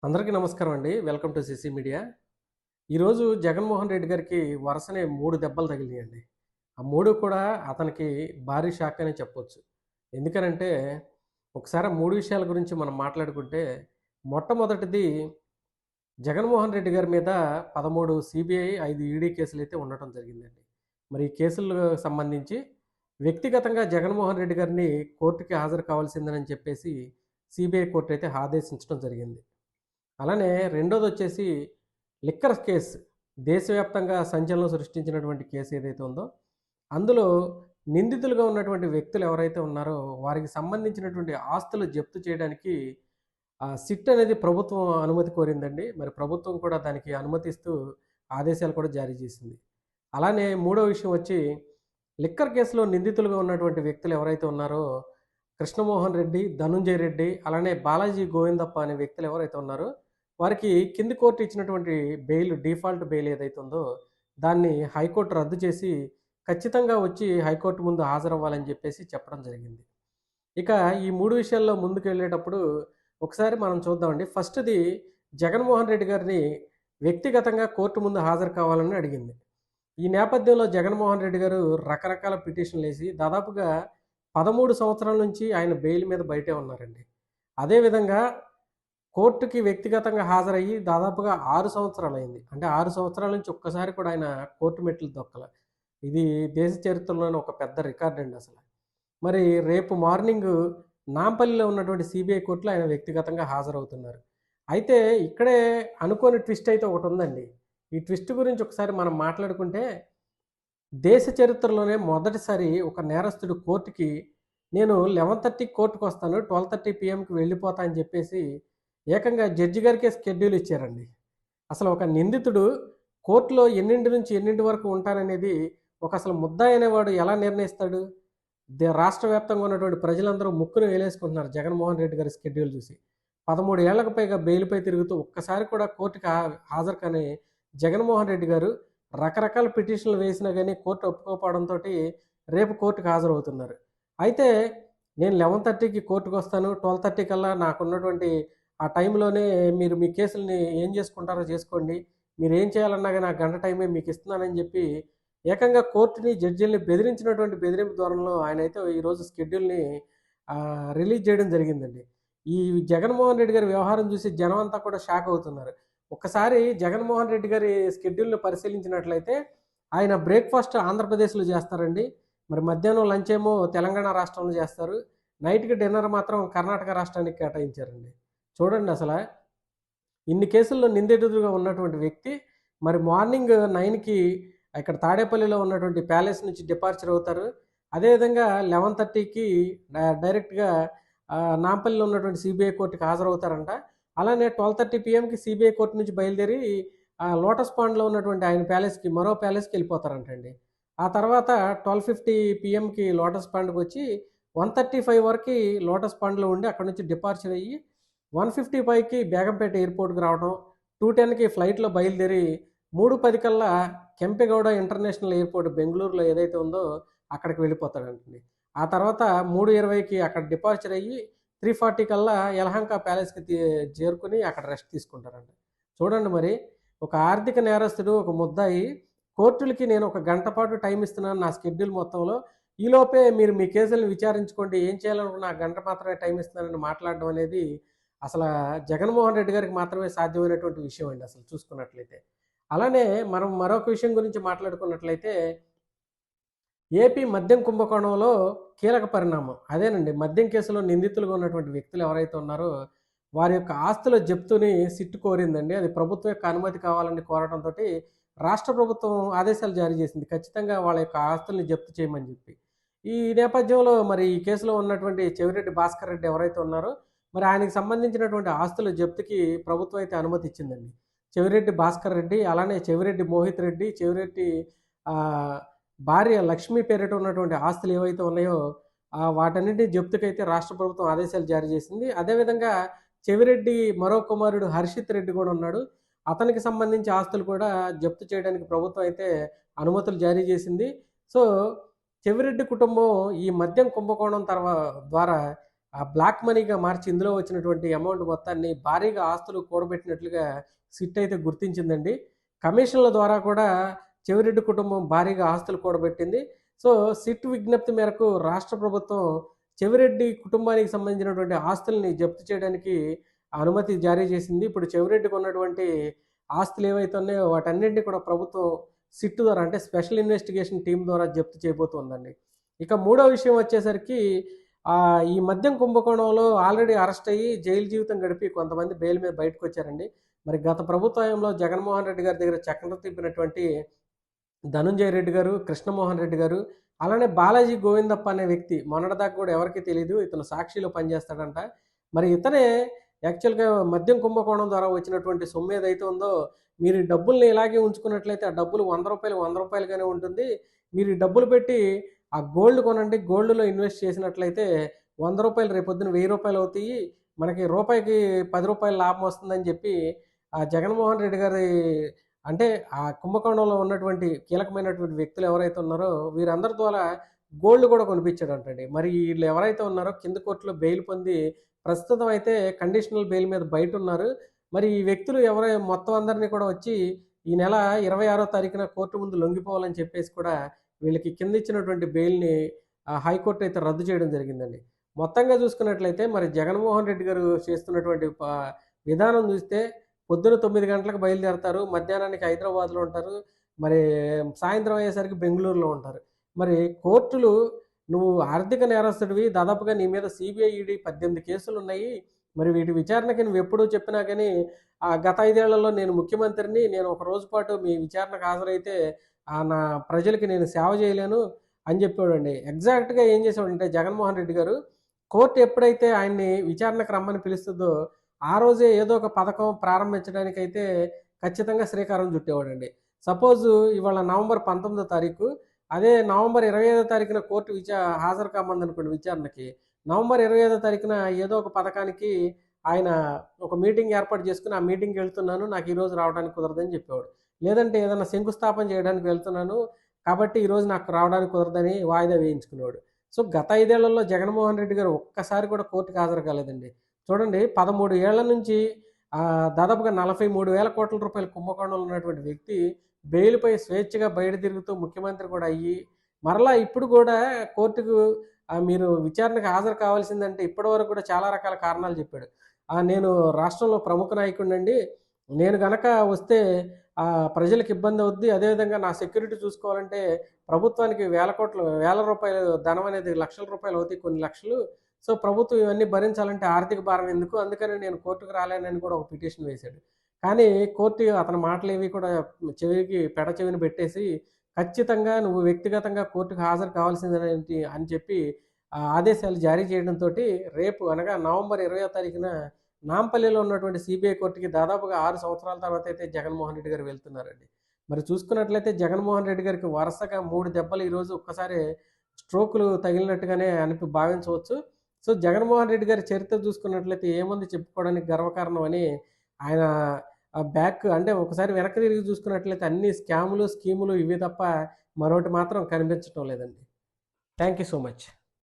అందరికీ నమస్కారం అండి. Welcome to CC media. ఈరోజు జగన్మోహన్ రెడ్డి గారికి వరుసనే 3 దెబ్బలు తగిలినాయండి. ఆ 3 కూడా అతనికి భారీ షాక్ అనే చెప్పొచ్చు. ఎందుకనంటే ఒకసారి ఆ 3 విషయాల గురించి మనం మాట్లాడుకుంటే మొట్టమొదటిది జగన్మోహన్ రెడ్డి గారి మీద 13 సీబీఐ, 5 ఈడీ కేసులైతే ఉండటం జరిగిందండి. మరి ఈ కేసులకు సంబంధించి వ్యక్తిగతంగా జగన్మోహన్ రెడ్డి గారిని కోర్టుకి హాజరు కావాల్సిందేనని చెప్పేసి సీబీఐ కోర్టు అయితే ఆదేశించడం జరిగింది. అలానే రెండోదొచ్చేసి లిక్కర్ కేస్ దేశవ్యాప్తంగా సంచలనం సృష్టించినటువంటి కేసు ఏదైతే ఉందో, అందులో నిందితులుగా ఉన్నటువంటి వ్యక్తులు ఎవరైతే ఉన్నారో వారికి సంబంధించినటువంటి ఆస్తులు జప్తు చేయడానికి సిట్ అనేది ప్రభుత్వం అనుమతి కోరిందండి. మరి ప్రభుత్వం కూడా దానికి అనుమతిస్తూ ఆదేశాలు కూడా జారీ చేసింది. అలానే మూడో విషయం వచ్చి లిక్కర్ కేసులో నిందితులుగా ఉన్నటువంటి వ్యక్తులు ఎవరైతే ఉన్నారో కృష్ణమోహన్ రెడ్డి, ధనుంజయ రెడ్డి, అలానే బాలాజీ గోవిందప్ప అనే వ్యక్తులు ఎవరైతే ఉన్నారో వారికి కింది కోర్టు ఇచ్చినటువంటి బెయిల్, డిఫాల్ట్ బెయిల్ ఏదైతే ఉందో దాన్ని హైకోర్టు రద్దు చేసి ఖచ్చితంగా వచ్చి హైకోర్టు ముందు హాజరవ్వాలని చెప్పేసి చెప్పడం జరిగింది. ఇక ఈ 3 విషయాల్లో ముందుకెళ్ళేటప్పుడు ఒకసారి మనం చూద్దామండి. ఫస్ట్‌ది జగన్మోహన్ రెడ్డి గారిని వ్యక్తిగతంగా కోర్టు ముందు హాజరు కావాలని అడిగింది. ఈ నేపథ్యంలో జగన్మోహన్ రెడ్డి గారు రకరకాల పిటిషన్‌లేసి దాదాపుగా 13 సంవత్సరాల నుంచి ఆయన బెయిల్ మీద బయటే ఉన్నారండి. అదేవిధంగా కోర్టుకి వ్యక్తిగతంగా హాజరయ్యి దాదాపుగా 6 సంవత్సరాలయింది. అంటే 6 సంవత్సరాల నుంచి ఒక్కసారి కూడా ఆయన కోర్టు మెట్లు దొక్కల. ఇది దేశ చరిత్రలోనే ఒక పెద్ద రికార్డండి అసల. మరి రేపు మార్నింగు నాంపల్లిలో ఉన్నటువంటి సీబీఐ కోర్టులో ఆయన వ్యక్తిగతంగా హాజరవుతున్నారు. అయితే ఇక్కడే అనుకోని ట్విస్ట్ అయితే ఒకటుందండి. ఈ ట్విస్ట్ గురించి ఒకసారి మనం మాట్లాడుకుంటే దేశ చరిత్రలోనే మొదటిసారి ఒక నేరస్తుడు కోర్టుకి నేను 11:30కి కోర్టుకొస్తాను, 12:30 పీఎంకి వెళ్ళిపోతా అని చెప్పేసి ఏకంగా జడ్జి గారికే షెడ్యూల్ ఇచ్చారండి. అసలు ఒక నిందితుడు కోర్టులో ఎన్నింటి నుంచి ఎన్నింటి వరకు ఉంటాననేది అసలు ముద్దాయి అనేవాడు ఎలా నిర్ణయిస్తాడు? రాష్ట్ర వ్యాప్తంగా ఉన్నటువంటి ప్రజలందరూ ముక్కున వేలేసుకుంటున్నారు జగన్మోహన్ రెడ్డి గారి షెడ్యూల్ చూసి. 13 ఏళ్లకు పైగా బెయిల్‌పై తిరుగుతూ ఒక్కసారి కూడా కోర్టుకి హాజరు కాని జగన్మోహన్ రెడ్డి గారు రకరకాల పిటిషన్‌లు వేసినా గాని కోర్టు ఒప్పుకోకపోవడంతోటి రేపు కోర్టుకి హాజరవుతున్నారు. అయితే నేను 11:30కి కోర్టుకొస్తాను, 12:30 కల్లా నాకున్నటువంటి ఆ టైంలోనే మీరు మీ కేసుల్ని ఏం చేసుకుంటారో చేసుకోండి. మీరేం చేయాలన్నా గాని ఆ గంట టైమే మీకిస్తున్నానని జెప్పి ఏకంగా కోర్టుని, జడ్జిల్ని బెదిరించినటువంటి బెదిరింపు ధోరణిలో ఆయనైతే ఈరోజు షెడ్యూల్‌ని రిలీజ్ చేయడం జరిగిందండి. ఈ జగన్మోహన్ రెడ్డి గారి వ్యవహారం చూసి జనం అంతా కూడా షాక్ అవుతున్నారు. ఒక్కసారి జగన్మోహన్ రెడ్డి గారి షెడ్యూల్‌ని పరిశీలించినట్లయితే ఆయన బ్రేక్‌ఫాస్ట్ ఆంధ్రప్రదేశ్‌లో చేస్తారండి. మరి మధ్యాహ్నం లంచ్ ఏమో తెలంగాణ రాష్ట్రంలో చేస్తారు. నైట్‌కి డిన్నర్ మాత్రం కర్ణాటక రాష్ట్రానికి కేటాయించారండి. చూడండి అసల ఇన్ని కేసుల్లో నిందితుడిగా ఉన్నటువంటి వ్యక్తి మరి మార్నింగ్ 9కి ఇక్కడ తాడేపల్లిలో ఉన్నటువంటి ప్యాలెస్ నుంచి డిపార్చర్ అవుతారు. అదేవిధంగా 11:30కి డైరెక్ట్‌గా నాంపల్లిలో ఉన్నటువంటి సీబీఐ కోర్టుకి హాజరవుతారంట. అలానే 12:30 పీఎంకి సీబీఐ కోర్టు నుంచి బయలుదేరి లోటస్ పాండ్‌లో ఉన్నటువంటి ఆయన ప్యాలెస్‌కి మరో ప్యాలెస్‌కి వెళ్ళిపోతారంటండి. ఆ తర్వాత 12:50 పీఎంకి లోటస్ పాండ్‌కొచ్చి 1:35 వరకి లోటస్ పాండ్‌లో ఉండి అక్కడి నుంచి డిపార్చర్ అయ్యి 1:55కి బేగంపేట ఎయిర్‌పోర్ట్‌కి రావడం, 2:10కి ఫ్లైట్‌లో బయలుదేరి 3:10 కల్లా కెంపెగౌడ ఇంటర్నేషనల్ ఎయిర్‌పోర్ట్ బెంగుళూరులో ఏదైతే ఉందో అక్కడికి వెళ్ళిపోతాడంటండి. ఆ తర్వాత 3:20కి అక్కడ డిపార్చర్ అయ్యి 3:40 కల్లా యలహంక ప్యాలెస్‌కి చేరుకొని అక్కడ రెస్ట్ తీసుకుంటారంట. చూడండి మరి ఒక ఆర్థిక నేరస్తుడు, ఒక ముద్దాయి కోర్టులకి నేను ఒక గంట పాటు టైం ఇస్తున్నాను నా షెడ్యూల్ మొత్తంలో. ఈలోపే మీరు మీ కేసులను విచారించుకోండి. ఏం చేయాలనుకున్నా ఆ గంట మాత్రమే టైం ఇస్తున్నానని మాట్లాడడం అనేది అసల జగన్మోహన్ రెడ్డి గారికి మాత్రమే సాధ్యమైనటువంటి విషయం అండి అసలు చూసుకున్నట్లయితే. అలానే మనం మరొక విషయం గురించి మాట్లాడుకున్నట్లయితే ఏపీ మద్యం కుంభకోణంలో కీలక పరిణామం. అదేనండి మద్యం కేసులో నిందితులుగా ఉన్నటువంటి వ్యక్తులు ఎవరైతే ఉన్నారో వారి యొక్క ఆస్తుల జప్తుని సిట్ కోరిందండి. అది ప్రభుత్వం యొక్క అనుమతి కావాలని కోరడంతోటి రాష్ట్ర ప్రభుత్వం ఆదేశాలు జారీ చేసింది. ఖచ్చితంగా వాళ్ళ యొక్క ఆస్తుల్ని జప్తు చేయమని చెప్పి. ఈ నేపథ్యంలో మరి ఈ కేసులో ఉన్నటువంటి చెవిరెడ్డి భాస్కర్ రెడ్డి ఎవరైతే ఉన్నారో మరి ఆయనకి సంబంధించినటువంటి ఆస్తుల జప్తుకి ప్రభుత్వం అయితే అనుమతి ఇచ్చిందండి. చెవిరెడ్డి భాస్కర్ రెడ్డి, అలానే చెవిరెడ్డి మోహిత్ రెడ్డి, చెవిరెడ్డి ఆహ్, భార్య లక్ష్మి పేరిట ఉన్నటువంటి ఆస్తులు ఏవైతే ఉన్నాయో వాటన్నిటిని జప్తుకైతే రాష్ట్ర ప్రభుత్వం ఆదేశాలు జారీ చేసింది. అదేవిధంగా చెవిరెడ్డి మరో కుమారుడు హర్షిత్ రెడ్డి కూడా ఉన్నాడు. అతనికి సంబంధించి ఆస్తులు కూడా జప్తు చేయడానికి ప్రభుత్వం అయితే అనుమతులు జారీ చేసింది. సో, చెవిరెడ్డి కుటుంబం ఈ మద్యం కుంభకోణం ద్వారా ఆ బ్లాక్ మనీగా మార్చి ఇందులో వచ్చినటువంటి అమౌంట్ మొత్తాన్ని భారీగా ఆస్తులు కూడబెట్టినట్లుగా సిట్ అయితే గుర్తించిందండి. కమిషన్ల ద్వారా కూడా చెవిరెడ్డి కుటుంబం భారీగా ఆస్తులు కూడబెట్టింది. సో, సిట్ విజ్ఞప్తి మేరకు రాష్ట్ర ప్రభుత్వం చెవిరెడ్డి కుటుంబానికి సంబంధించినటువంటి ఆస్తుల్ని జప్తు చేయడానికి అనుమతి జారీ చేసింది. ఇప్పుడు చెవిరెడ్డికి ఉన్నటువంటి ఆస్తులు ఏవైతే ఉన్నాయో వాటన్నింటినీ కూడా ప్రభుత్వం సిట్ ద్వారా అంటే స్పెషల్ ఇన్వెస్టిగేషన్ టీమ్ ద్వారా జప్తు చేయబోతోందండి. ఇక మూడో విషయం వచ్చేసరికి ఈ మద్యం కుంభకోణంలో ఆల్రెడీ అరెస్ట్ అయ్యి జైలు జీవితం గడిపి కొంతమంది బెయిల్ మీద బయటకొచ్చారండి. మరి గత ప్రభుత్వంలో జగన్మోహన్ రెడ్డి గారి దగ్గర చక్రం తిప్పినటువంటి ధనుంజయ రెడ్డి గారు, కృష్ణమోహన్ రెడ్డి గారు, అలానే బాలాజీ గోవిందప్ప అనే వ్యక్తి మొన్నటిదాకా కూడా ఎవరికీ తెలీదు. ఇతను సాక్షిలో పనిచేస్తాడంట. మరి ఇతనే యాక్చువల్‌గా మద్యం కుంభకోణం ద్వారా వచ్చినటువంటి సొమ్ము ఏదైతే ఉందో, మీరు ఈ డబ్బుల్ని ఇలాగే ఉంచుకున్నట్లయితే ఆ డబ్బులు రూ. 100, రూ. 100 ఉంటుంది. మీరు ఈ డబ్బులు పెట్టి ఆ గోల్డ్ కొనండి. గోల్డ్‌లో ఇన్వెస్ట్ చేసినట్లయితే రూ. 100 రేపొద్దున రూ. 1000 అవుతాయి. మనకి రూపాయికి రూ. 10 లాభం వస్తుందని చెప్పి జగన్మోహన్ రెడ్డి గారి అంటే ఆ కుంభకోణంలో ఉన్నటువంటి కీలకమైనటువంటి వ్యక్తులు ఎవరైతే ఉన్నారో వీరందరి ద్వారా గోల్డ్ కూడా కొనిపించాడంటండి. మరి వీళ్ళు ఎవరైతే ఉన్నారో కింద కోర్టులో బెయిల్ పొంది ప్రస్తుతం అయితే కండిషనల్ బెయిల్ మీద బయటున్నారు. మరి ఈ వ్యక్తులు మొత్తం అందరినీ కూడా వచ్చి ఈ నెల 26వ తారీఖున కోర్టు ముందు లొంగిపోవాలని చెప్పేసి కూడా వీళ్ళకి కింద ఇచ్చినటువంటి బెయిల్‌ని హైకోర్టు అయితే రద్దు చేయడం జరిగిందండి. మొత్తంగా చూసుకున్నట్లయితే మరి జగన్మోహన్ రెడ్డి గారు చేస్తున్నటువంటి విధానం చూస్తే పొద్దున 9 గంటలకు బయలుదేరతారు. మధ్యాహ్నానికి హైదరాబాద్‌లో ఉంటారు. మరి సాయంత్రం అయ్యేసరికి బెంగుళూరులో ఉంటారు. మరి కోర్టులు నువ్వు ఆర్థిక నేరస్తుడివి. దాదాపుగా నీ మీద సీబీఐ, ఈడీ 18 కేసులున్నాయి. మరి వీటి విచారణకి నువ్వెప్పుడూ చెప్పినా గానీ, గత 5 ఏళ్లలో నేను ముఖ్యమంత్రిని. నేను ఒక రోజు పాటు మీ విచారణకు హాజరైతే నా ప్రజలకి నేను సేవ చేయలేను అని చెప్పాడండి. ఎగ్జాక్ట్‌గా ఏం చేసాడంటే జగన్మోహన్ రెడ్డి గారు, కోర్టు ఎప్పుడైతే ఆయన్ని విచారణకు రమ్మని పిలుస్తదో, ఆ రోజే ఏదో ఒక పథకం ప్రారంభించడానికైతే ఖచ్చితంగా శ్రీకారం చుట్టేవాడండి. సపోజు ఇవాళ నవంబర్ 19వ తారీఖు. అదే నవంబర్ 25వ తారీఖున కోర్టు హాజరు కమ్మందనుకోండి విచారణకి. నవంబర్ 25వ తారీఖున ఏదో ఒక పథకానికి ఆయన ఒక మీటింగ్ ఏర్పాటు చేసుకొని, ఆ మీటింగ్‌కెళ్తున్నాను. నాకు ఈరోజు రావడానికి కుదరదని చెప్పేవాడు. లేదంటే ఏదన్నా శంకుస్థాపన చేయడానికి వెళ్తున్నాను. కాబట్టి ఈరోజు నాకు రావడానికి కుదరదని వాయిదా వేయించుకునేవాడు. సో, గత 5 ఏళ్లలో జగన్మోహన్ రెడ్డి గారు ఒక్కసారి కూడా కోర్టుకి హాజరు కాలేదండి. చూడండి 13 ఏళ్ల నుంచి దాదాపుగా 43,000 కోట్ల రూపాయల కుంభకోణంలో ఉన్నటువంటి వ్యక్తి బెయిల్‌పై స్వేచ్ఛగా బయట తిరుగుతూ ముఖ్యమంత్రి కూడా అయ్యి, మరలా ఇప్పుడు కూడా కోర్టుకు మీరు విచారణకు హాజరు కావాల్సిందంటే ఇప్పటివరకు కూడా చాలా రకాల కారణాలు చెప్పాడు. నేను రాష్ట్రంలో ప్రముఖ నాయకుడినండి. నేను గనక వస్తే ప్రజలకు ఇబ్బంది అవుద్ది. అదేవిధంగా నా సెక్యూరిటీ చూసుకోవాలంటే ప్రభుత్వానికి వేల రూపాయలు ధనం అనేది లక్షల రూపాయలు అవుతాయి, కొన్ని లక్షలు. సో, ప్రభుత్వం ఇవన్నీ భరించాలంటే ఆర్థిక భారం ఎందుకు? అందుకని నేను కోర్టుకు రాలేనని కూడా ఒక పిటిషన్ వేశాడు. కానీ కోర్టు అతని మాటలేవి కూడా పెడ చెవిన పెట్టేసి ఖచ్చితంగా నువ్వు వ్యక్తిగతంగా కోర్టుకు హాజరు కావాల్సిందేనేంటి అని చెప్పి ఆదేశాలు జారీ చేయడంతోటి రేపు అనగా నవంబర్ 20వ తారీఖున నాంపల్లిలో ఉన్నటువంటి సీబీఐ కోర్టుకి దాదాపుగా 6 సంవత్సరాల తర్వాత అయితే జగన్మోహన్ రెడ్డి గారు వెళ్తున్నారండి. మరి చూసుకున్నట్లయితే జగన్మోహన్ రెడ్డి గారికి వరుసగా 3 దెబ్బలు ఈరోజు ఒక్కసారి స్ట్రోకులు తగిలినట్టుగానే భావించవచ్చు. సో, జగన్మోహన్ రెడ్డి గారి చరిత్ర చూసుకున్నట్లయితే ఏముంది చెప్పుకోవడానికి గర్వకారణం అని ఆయన బ్యాక్ అంటే ఒకసారి వెనక్కి తిరిగి చూసుకున్నట్లయితే అన్ని స్కాములు, స్కీములు ఇవే తప్ప మరొకటి మాత్రం కనిపించటం లేదండి. Thank you so much.